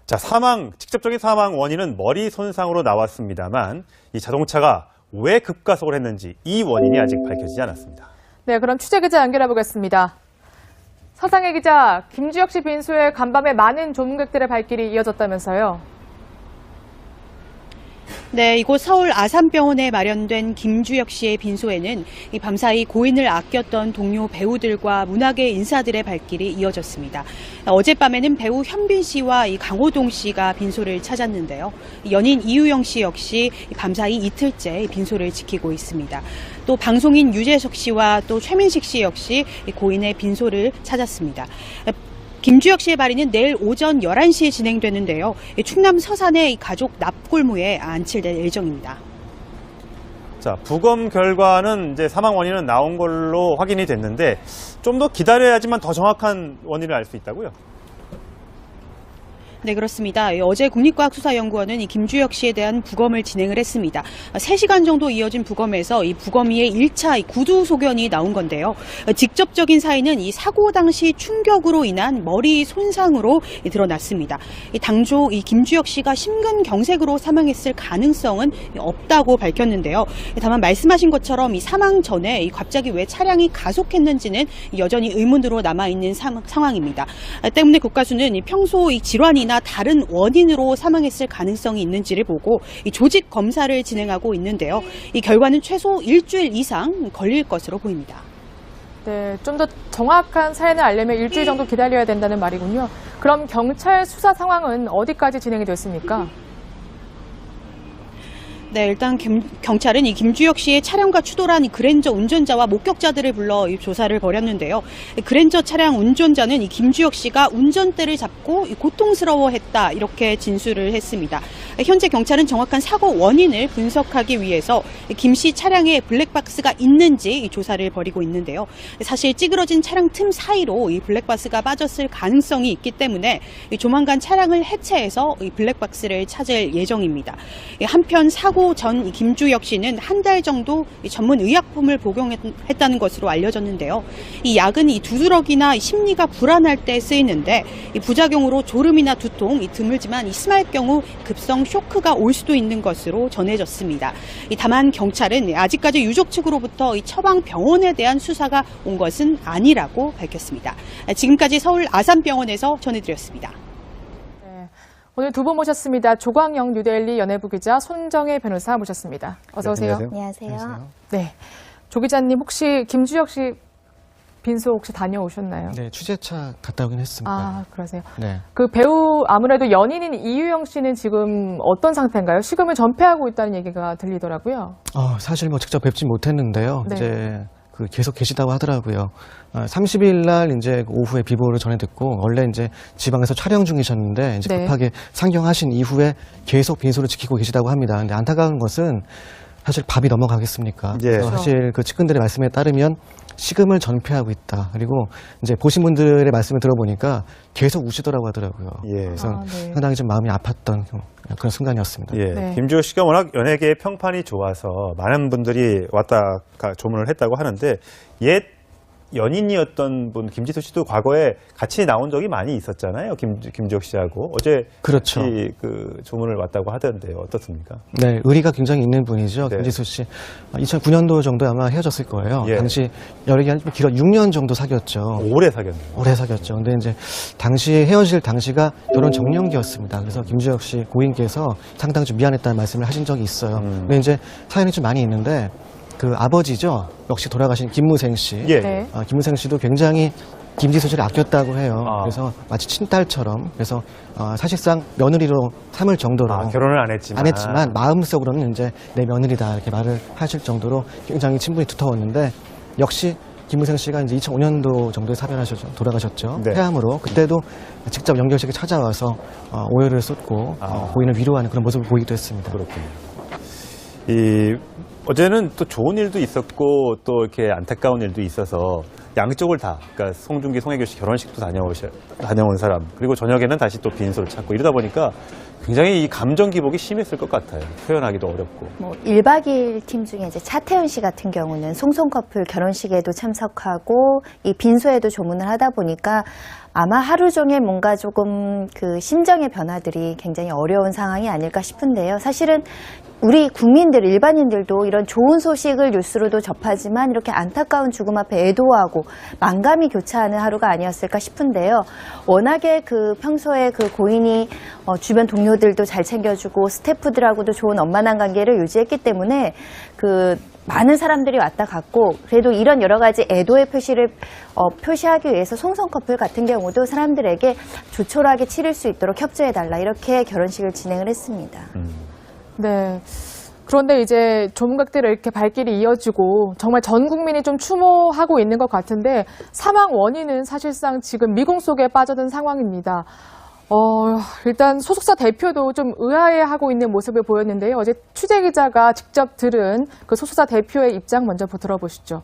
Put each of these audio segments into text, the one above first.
자, 직접적인 사망 원인은 머리 손상으로 나왔습니다만 이 자동차가 왜 급가속을 했는지 이 원인이 아직 밝혀지지 않았습니다. 네, 그럼 취재 기자 연결해 보겠습니다. 서상혜 기자, 김주혁 씨 빈소에 간밤에 많은 조문객들의 발길이 이어졌다면서요? 네, 이곳 서울 아산병원에 마련된 김주혁 씨의 빈소에는 밤사이 고인을 아꼈던 동료 배우들과 문학의 인사들의 발길이 이어졌습니다. 어젯밤에는 배우 현빈 씨와 강호동 씨가 빈소를 찾았는데요. 연인 이유영 씨 역시 밤사이 이틀째 빈소를 지키고 있습니다. 또 방송인 유재석 씨와 또 최민식 씨 역시 고인의 빈소를 찾았습니다. 김주혁 씨의 발인은 내일 오전 11시에 진행되는데요. 충남 서산의 가족 납골무에 안칠될 예정입니다. 자, 부검 결과는 이제 사망 원인은 나온 걸로 확인이 됐는데 좀 더 기다려야지만 더 정확한 원인을 알 수 있다고요? 네, 그렇습니다. 어제 국립과학수사연구원은 이 김주혁 씨에 대한 부검을 진행을 했습니다. 3시간 정도 이어진 부검에서 이 부검의의 1차 구두 소견이 나온 건데요. 직접적인 사인은 이 사고 당시 충격으로 인한 머리 손상으로 드러났습니다. 당초 이 김주혁 씨가 심근경색으로 사망했을 가능성은 없다고 밝혔는데요. 다만 말씀하신 것처럼 이 사망 전에 갑자기 왜 차량이 가속했는지는 여전히 의문으로 남아있는 상황입니다. 때문에 국가수는 평소 이 질환이나 다른 원인으로 사망했을 가능성이 있는지를 보고 이 조직 검사를 진행하고 있는데요. 이 결과는 최소 일주일 이상 걸릴 것으로 보입니다. 네, 좀 더 정확한 사연을 알려면 일주일 정도 기다려야 된다는 말이군요. 그럼 경찰 수사 상황은 어디까지 진행이 됐습니까? 네, 일단 경찰은 이 김주혁 씨의 차량과 추돌한 이 그랜저 운전자와 목격자들을 불러 조사를 벌였는데요. 그랜저 차량 운전자는 이 김주혁 씨가 운전대를 잡고 고통스러워했다 이렇게 진술을 했습니다. 현재 경찰은 정확한 사고 원인을 분석하기 위해서 김 씨 차량에 블랙박스가 있는지 조사를 벌이고 있는데요. 사실 찌그러진 차량 틈 사이로 이 블랙박스가 빠졌을 가능성이 있기 때문에 조만간 차량을 해체해서 이 블랙박스를 찾을 예정입니다. 한편 사고 전 김주혁 씨는 한 달 정도 전문 의약품을 복용했다는 것으로 알려졌는데요. 이 약은 이 두드러기나 심리가 불안할 때 쓰이는데 이 부작용으로 졸음이나 두통, 드물지만 심할 경우 급성 쇼크가 올 수도 있는 것으로 전해졌습니다. 다만 경찰은 아직까지 유족 측으로부터 이 처방 병원에 대한 수사가 온 것은 아니라고 밝혔습니다. 지금까지 서울 아산병원에서 전해드렸습니다. 오늘 두 분 모셨습니다. 조광영 뉴데일리 연예부 기자, 손정혜 변호사 모셨습니다. 어서 오세요. 네, 안녕하세요. 네, 조 기자님 혹시 김주혁 씨 빈소 혹시 다녀오셨나요? 네, 취재차 갔다 오긴 했습니다. 아, 그러세요? 네. 그 배우 아무래도 연인인 이유영 씨는 지금 어떤 상태인가요? 식음을 전폐하고 있다는 얘기가 들리더라고요. 사실 직접 뵙진 못했는데요. 네. 이제 계속 계시다고 하더라고요. 30일 날 이제 오후에 비보를 전해 듣고 원래 이제 지방에서 촬영 중이셨는데 이제 네. 급하게 상경하신 이후에 계속 빈소를 지키고 계시다고 합니다. 근데 안타까운 것은 사실 밥이 넘어가겠습니까? 예. 그래서 사실 그 측근들의 말씀에 따르면 식음을 전폐하고 있다. 그리고 이제 보신 분들의 말씀을 들어보니까 계속 우시더라고 하더라고요. 예. 그래서 네. 상당히 좀 마음이 아팠던 그런 순간이었습니다. 예. 네. 김주혁 씨가 워낙 연예계의 평판이 좋아서 많은 분들이 왔다 조문을 했다고 하는데 옛 연인이었던 분 김지수 씨도 과거에 같이 나온 적이 많이 있었잖아요. 김주혁 씨하고 어제 그렇죠. 같이 그 조문을 왔다고 하던데요. 어떻습니까? 네, 의리가 굉장히 있는 분이죠. 네. 김지수 씨. 2009년도 정도에 아마 헤어졌을 거예요. 예. 당시 여러 개 길어 6년 정도 사귀었죠. 오래 사귀었네요. 오래 사귀었죠. 근데 이제 당시에 헤어질 당시가 결혼 정년기였습니다. 그래서 김주혁 씨 고인께서 상당히 좀 미안했다는 말씀을 하신 적이 있어요. 근데 이제 사연이 좀 많이 있는데 그 아버지죠. 역시 돌아가신 김무생 씨. 예. 네. 김무생 씨도 굉장히 김지수 씨를 아꼈다고 해요. 아. 그래서 마치 친딸처럼. 그래서 사실상 며느리로 삼을 정도로. 결혼을 안 했지만. 마음속으로는 이제 내 며느리다 이렇게 말을 하실 정도로 굉장히 친분이 두터웠는데 역시 김무생 씨가 이제 2005년도 정도에 돌아가셨죠. 네. 폐암으로. 그때도 직접 연결식에 찾아와서 오열을 쏟고 고인을 위로하는 그런 모습을 보이기도 했습니다. 그렇군요. 어제는 또 좋은 일도 있었고 또 이렇게 안타까운 일도 있어서 양쪽을 다, 그러니까 송중기, 송혜교 씨 결혼식도 다녀온 사람, 그리고 저녁에는 다시 또 빈소를 찾고 이러다 보니까 굉장히 이 감정 기복이 심했을 것 같아요. 표현하기도 어렵고. 1박 2일 팀 중에 이제 차태현 씨 같은 경우는 송송 커플 결혼식에도 참석하고 이 빈소에도 조문을 하다 보니까 아마 하루 종일 뭔가 조금 그 심정의 변화들이 굉장히 어려운 상황이 아닐까 싶은데요. 사실은 우리 국민들, 일반인들도 이런 좋은 소식을 뉴스로도 접하지만 이렇게 안타까운 죽음 앞에 애도하고 만감이 교차하는 하루가 아니었을까 싶은데요. 워낙에 그 평소에 그 고인이 주변 동료들도 잘 챙겨주고 스태프들하고도 좋은 원만한 관계를 유지했기 때문에 그 많은 사람들이 왔다 갔고, 그래도 이런 여러 가지 애도의 표시를 표시하기 위해서 송성 커플 같은 경우도 사람들에게 조촐하게 치를 수 있도록 협조해달라, 이렇게 결혼식을 진행을 했습니다. 네. 그런데 이제 조문객들의 이렇게 발길이 이어지고 정말 전 국민이 좀 추모하고 있는 것 같은데 사망 원인은 사실상 지금 미궁 속에 빠져든 상황입니다. 일단 소속사 대표도 좀 의아해하고 있는 모습을 보였는데요. 어제 취재 기자가 직접 들은 그 소속사 대표의 입장 먼저 들어보시죠.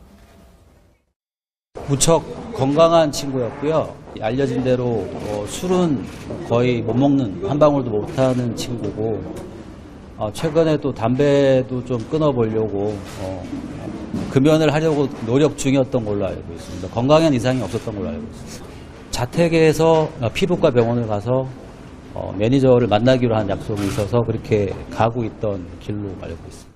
무척 건강한 친구였고요. 알려진 대로 술은 거의 못 먹는, 한 방울도 못하는 친구고, 최근에 또 담배도 좀 끊어보려고 금연을 하려고 노력 중이었던 걸로 알고 있습니다. 건강엔 이상이 없었던 걸로 알고 있습니다. 자택에서 피부과 병원을 가서 매니저를 만나기로 한 약속이 있어서 그렇게 가고 있던 길로 알고 있습니다.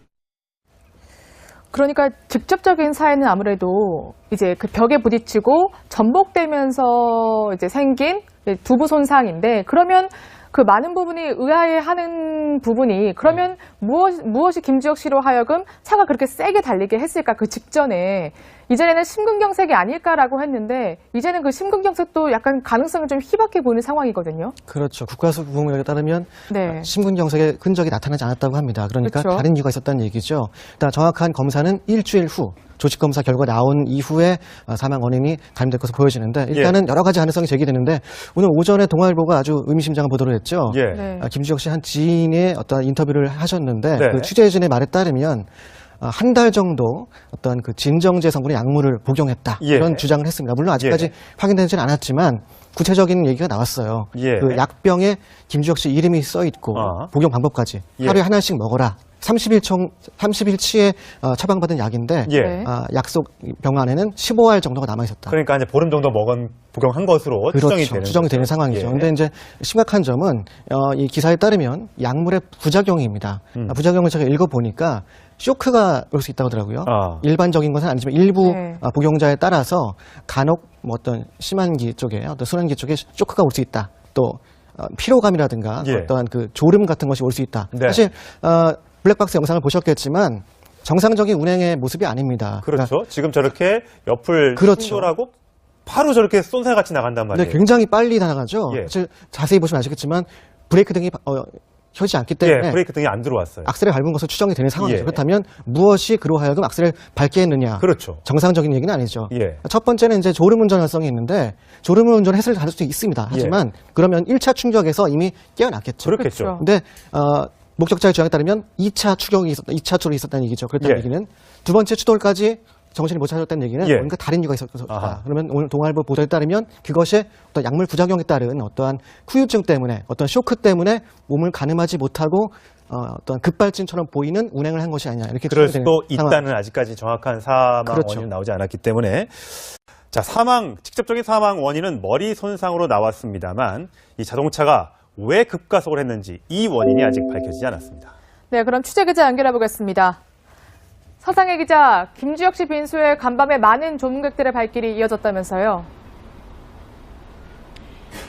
그러니까 직접적인 사연은 아무래도 이제 그 벽에 부딪히고 전복되면서 이제 생긴 두부 손상인데, 그러면 그 많은 부분이 의아해하는 부분이, 그러면 무엇이 김주혁 씨로 하여금 차가 그렇게 세게 달리게 했을까? 그 직전에 이전에는 심근경색이 아닐까라고 했는데 이제는 그 심근경색도 약간 가능성이 좀 희박해 보이는 상황이거든요. 그렇죠. 국가수구공약에 따르면 네. 심근경색의 흔적이 나타나지 않았다고 합니다. 그러니까 그렇죠. 다른 이유가 있었다는 얘기죠. 일단 정확한 검사는 일주일 후 조직검사 결과 나온 이후에 사망 원인이 가림될 것으로 보여지는데, 일단은 여러 가지 가능성이 제기되는데, 오늘 오전에 동아일보가 아주 의미심장한 보도를 했죠. 예. 네. 김주혁 씨 한 지인의 어떤 인터뷰를 하셨는데, 네. 그 취재진의 말에 따르면 한 달 정도 어떤 그 진정제 성분의 약물을 복용했다, 예. 이런 주장을 했습니다. 물론 아직까지 예. 확인되지는 않았지만 구체적인 얘기가 나왔어요. 예. 그 약병에 김주혁 씨 이름이 써 있고 복용 방법까지 예. 하루에 하나씩 먹어라. 30일치에 처방받은 약인데 예. 약속 병 안에는 15알 정도가 남아 있었다. 그러니까 이제 보름 정도 복용한 것으로 추정이 되는 추정이 되는 거죠. 상황이죠. 예. 그런데 이제 심각한 점은 이 기사에 따르면 약물의 부작용입니다. 부작용을 제가 읽어보니까 쇼크가 올 수 있다고 하더라고요. 일반적인 것은 아니지만 일부 네. 복용자에 따라서 간혹 뭐 어떤 심한기 쪽에, 어떤 순환기 쪽에 쇼크가 올 수 있다. 또 피로감이라든가 예. 어떠한 그 졸음 같은 것이 올 수 있다. 네. 사실 블랙박스 영상을 보셨겠지만 정상적인 운행의 모습이 아닙니다. 그렇죠. 지금 저렇게 옆을 그렇죠. 충돌하고 바로 저렇게 쏜살같이 나간단 근데 말이에요. 굉장히 빨리 나가죠. 예. 사실 자세히 보시면 아시겠지만 브레이크 등이 켜지 않기 때문에 예, 브레이크 등이 안 들어왔어요. 악셀을 밟은 것으로 추정이 되는 상황이죠. 예. 그렇다면 무엇이 그로 하여금 악셀을 밟게 했느냐? 그렇죠. 정상적인 얘기는 아니죠. 예. 첫 번째는 이제 졸음운전 가능성이 있는데, 졸음운전 했을 수 있습니다. 하지만 그러면 1차 충격에서 이미 깨어났겠죠. 그렇겠죠. 그렇죠. 근데 목격자의 주장에 따르면 2차 추격이 2차 추돌이 있었다는 얘기죠. 그렇다는 예. 얘기는 두 번째 추돌까지 정신을 못 차렸다는 얘기는 예. 뭔가 다른 이유가 아하. 있었다. 그러면 오늘 동아일보 보도에 따르면 그것이 어떤 약물 부작용에 따른 어떠한 후유증 때문에, 어떤 쇼크 때문에 몸을 가늠하지 못하고 어떤 급발진처럼 보이는 운행을 한 것이 아니냐, 이렇게 그럴 추정이 수도 되는 상황. 있다는 아직까지 정확한 사망 그렇죠. 원인은 나오지 않았기 때문에. 자, 직접적인 사망 원인은 머리 손상으로 나왔습니다만 이 자동차가 왜 급가속을 했는지 이 원인이 아직 밝혀지지 않았습니다. 네, 그럼 취재 기자 연결해 보겠습니다. 서상혜 기자, 김주혁 씨 빈소에 간밤에 많은 조문객들의 발길이 이어졌다면서요?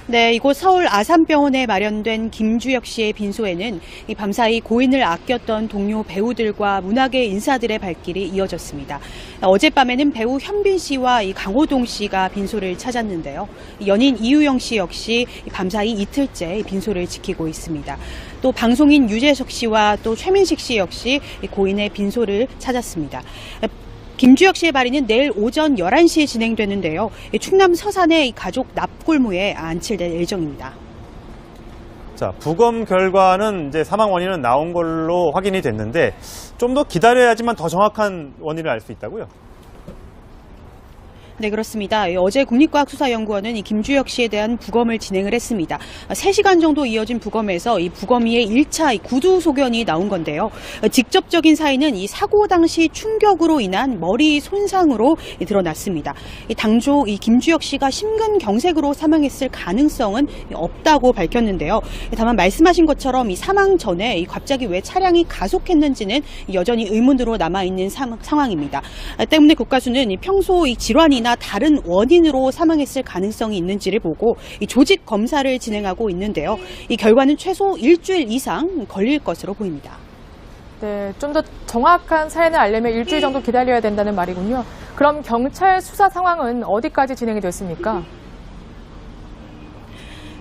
네, 이곳 서울 아산병원에 마련된 김주혁 씨의 빈소에는 이 밤사이 고인을 아꼈던 동료 배우들과 문학의 인사들의 발길이 이어졌습니다. 어젯밤에는 배우 현빈 씨와 이 강호동 씨가 빈소를 찾았는데요. 연인 이유영 씨 역시 밤사이 이틀째 빈소를 지키고 있습니다. 또 방송인 유재석 씨와 또 최민식 씨 역시 고인의 빈소를 찾았습니다. 김주혁 씨의 발인은 내일 오전 11시에 진행되는데요. 충남 서산의 가족 납골무에 안칠될 예정입니다. 자, 부검 결과는 이제 사망 원인은 나온 걸로 확인이 됐는데 좀 더 기다려야지만 더 정확한 원인을 알 수 있다고요? 네, 그렇습니다. 어제 국립과학수사연구원은 이 김주혁 씨에 대한 부검을 진행을 했습니다. 3시간 정도 이어진 부검에서 이 부검의의 1차 구두 소견이 나온 건데요. 직접적인 사인은 이 사고 당시 충격으로 인한 머리 손상으로 드러났습니다. 당초 이 김주혁 씨가 심근경색으로 사망했을 가능성은 없다고 밝혔는데요. 다만 말씀하신 것처럼 이 사망 전에 갑자기 왜 차량이 가속했는지는 여전히 의문으로 남아있는 상황입니다. 때문에 국가수는 평소 이 질환이나 다른 원인으로 사망했을 가능성이 있는지를 보고 이 조직 검사를 진행하고 있는데요. 이 결과는 최소 일주일 이상 걸릴 것으로 보입니다. 네, 좀 더 정확한 사연을 알려면 일주일 정도 기다려야 된다는 말이군요. 그럼 경찰 수사 상황은 어디까지 진행이 됐습니까?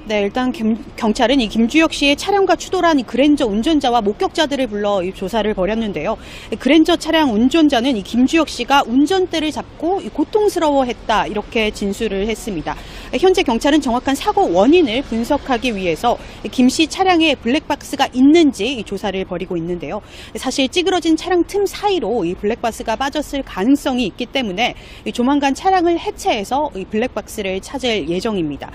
네, 일단 경찰은 이 김주혁 씨의 차량과 추돌한 이 그랜저 운전자와 목격자들을 불러 이 조사를 벌였는데요. 그랜저 차량 운전자는 이 김주혁 씨가 운전대를 잡고 고통스러워했다 이렇게 진술을 했습니다. 현재 경찰은 정확한 사고 원인을 분석하기 위해서 김 씨 차량에 블랙박스가 있는지 조사를 벌이고 있는데요. 사실 찌그러진 차량 틈 사이로 이 블랙박스가 빠졌을 가능성이 있기 때문에 조만간 차량을 해체해서 이 블랙박스를 찾을 예정입니다.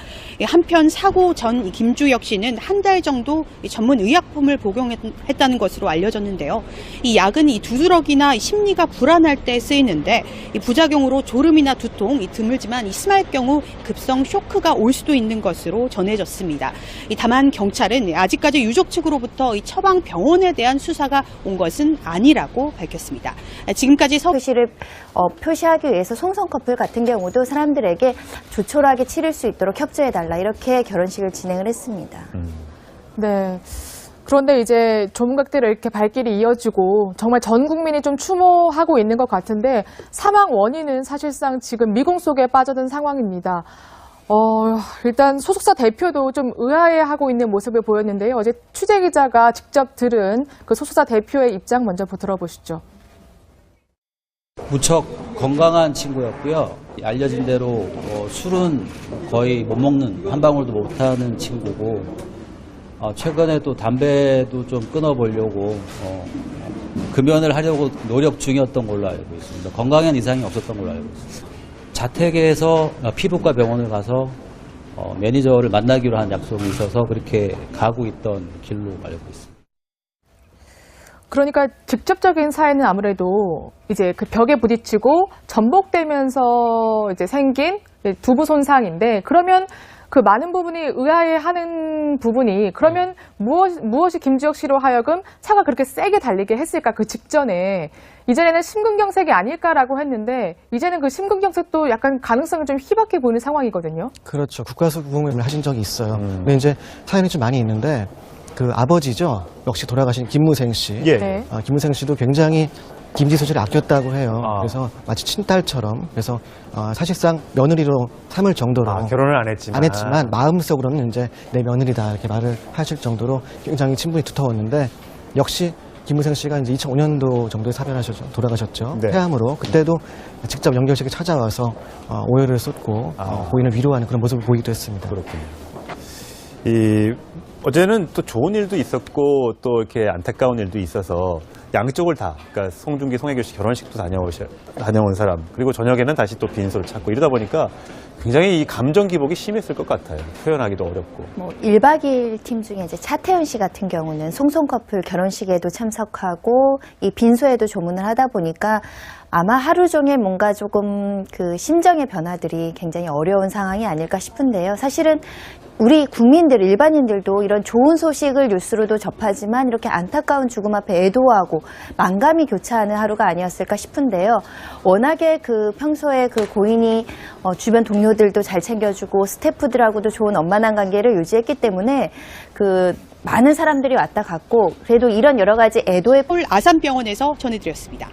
한편 사고 전 김주혁 씨는 한 달 정도 전문 의약품을 복용했다는 것으로 알려졌는데요. 이 약은 이 두드러기나 심리가 불안할 때 쓰이는데 이 부작용으로 졸음이나 두통, 드물지만 심할 경우 급성 쇼크가 올 수도 있는 것으로 전해졌습니다. 다만 경찰은 아직까지 유족 측으로부터 이 처방 병원에 대한 수사가 온 것은 아니라고 밝혔습니다. 지금까지 표시를 표시하기 위해서 송송 커플 같은 경우도 사람들에게 조촐하게 치를 수 있도록 협조해달라 이렇게 결혼식을 진행을 했습니다. 네. 그런데 이제 조문객들의 이렇게 발길이 이어지고 정말 전 국민이 좀 추모하고 있는 것 같은데 사망 원인은 사실상 지금 미궁 속에 빠져든 상황입니다. 일단 소속사 대표도 좀 의아해하고 있는 모습을 보였는데요. 어제 취재 기자가 직접 들은 그 소속사 대표의 입장 먼저 들어보시죠. 무척 건강한 친구였고요. 알려진 대로 술은 거의 못 먹는, 한 방울도 못하는 친구고 최근에 또 담배도 좀 끊어보려고 금연을 하려고 노력 중이었던 걸로 알고 있습니다. 건강엔 이상이 없었던 걸로 알고 있습니다. 자택에서 피부과 병원을 가서 매니저를 만나기로 한 약속이 있어서 그렇게 가고 있던 길로 알고 있습니다. 그러니까 직접적인 사연은 아무래도 이제 그 벽에 부딪히고 전복되면서 이제 생긴 두부 손상인데 그러면 그 많은 부분이 의아해하는 부분이 그러면 무엇이 김주혁 씨로 하여금 차가 그렇게 세게 달리게 했을까 그 직전에 이전에는 심근경색이 아닐까라고 했는데 이제는 그 심근경색도 약간 가능성이 좀 희박해 보이는 상황이거든요. 그렇죠. 국가수공을 하신 적이 있어요. 근데 이제 사연이 좀 많이 있는데 그 아버지죠. 역시 돌아가신 김무생 씨. 예. 네. 김무생 씨도 굉장히 김지 소지를 아꼈다고 해요. 아. 그래서 마치 친딸처럼. 그래서 사실상 며느리로 삼을 정도로. 결혼을 안 했지만. 마음속으로는 이제 내 며느리다 이렇게 말을 하실 정도로 굉장히 친분이 두터웠는데 역시 김무생 씨가 이제 2005년도 정도에 사별하셨죠. 돌아가셨죠. 네. 폐암으로. 그때도 직접 연결식에 찾아와서 오해를 쏟고 고인을 위로하는 그런 모습을 보이기도 했습니다. 그렇군요. 어제는 또 좋은 일도 있었고 또 이렇게 안타까운 일도 있어서 양쪽을 다, 그러니까 송중기, 송혜교 씨 결혼식도 다녀온 사람, 그리고 저녁에는 다시 또 빈소를 찾고 이러다 보니까 굉장히 이 감정 기복이 심했을 것 같아요. 표현하기도 어렵고. 1박 2일 팀 중에 이제 차태현 씨 같은 경우는 송송 커플 결혼식에도 참석하고 이 빈소에도 조문을 하다 보니까 아마 하루 종일 뭔가 조금 그 심정의 변화들이 굉장히 어려운 상황이 아닐까 싶은데요. 사실은 우리 국민들, 일반인들도 이런 좋은 소식을 뉴스로도 접하지만 이렇게 안타까운 죽음 앞에 애도하고 만감이 교차하는 하루가 아니었을까 싶은데요. 워낙에 그 평소에 그 고인이 주변 동료들도 잘 챙겨주고 스태프들하고도 좋은 원만한 관계를 유지했기 때문에 그 많은 사람들이 왔다 갔고 그래도 이런 여러 가지 애도의 서울 아산병원에서 전해드렸습니다.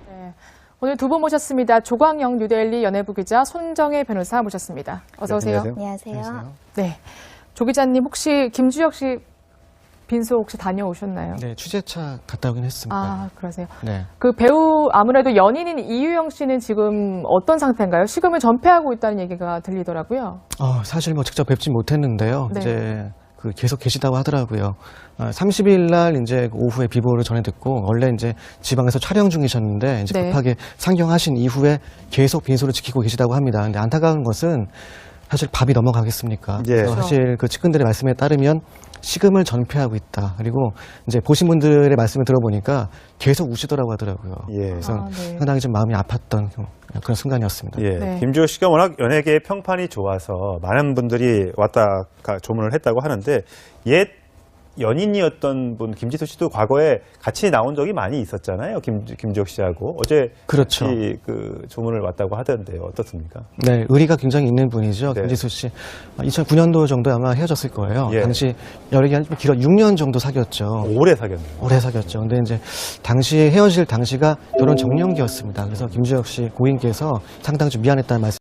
네. 오늘 두 분 모셨습니다. 조광영 뉴데일리 연예부 기자, 손정혜 변호사 모셨습니다. 어서 오세요. 네, 안녕하세요. 네. 조 기자님 혹시 김주혁 씨 빈소 혹시 다녀오셨나요? 네, 취재차 갔다 오긴 했습니다. 아, 그러세요. 네. 그 배우 아무래도 연인인 이유영 씨는 지금 어떤 상태인가요? 식음을 전폐하고 있다는 얘기가 들리더라고요. 사실 뭐 직접 뵙진 못했는데요. 네. 이제 계속 계시다고 하더라고요. 30일 날 이제 오후에 비보를 전해 듣고 원래 이제 지방에서 촬영 중이셨는데 이제 네. 급하게 상경하신 이후에 계속 빈소를 지키고 계시다고 합니다. 근데 안타까운 것은 사실 밥이 넘어가겠습니까? 예. 그래서 사실 그 측근들의 말씀에 따르면 식음을 전폐하고 있다. 그리고 이제 보신 분들의 말씀을 들어보니까 계속 우시더라고 하더라고요. 예. 그래서 네. 상당히 좀 마음이 아팠던 그런 순간이었습니다. 예, 네. 김주혁 씨가 워낙 연예계의 평판이 좋아서 많은 분들이 왔다 조문을 했다고 하는데 옛 연인이었던 분 김지수 씨도 과거에 같이 나온 적이 많이 있었잖아요. 김주혁 씨하고 어제 그렇죠. 같이 그 조문을 왔다고 하던데요. 어떻습니까? 네, 의리가 굉장히 있는 분이죠. 네. 김지수 씨. 2009년도 정도에 아마 헤어졌을 거예요. 예. 당시 연예계 좀 길어 6년 정도 사귀었죠. 오래 사귀었네요. 오래 사귀었죠. 근데 이제 당시에 헤어질 당시가 결혼 정년기였습니다. 그래서 김주혁 씨 고인께서 상당히 좀 미안했다는 말씀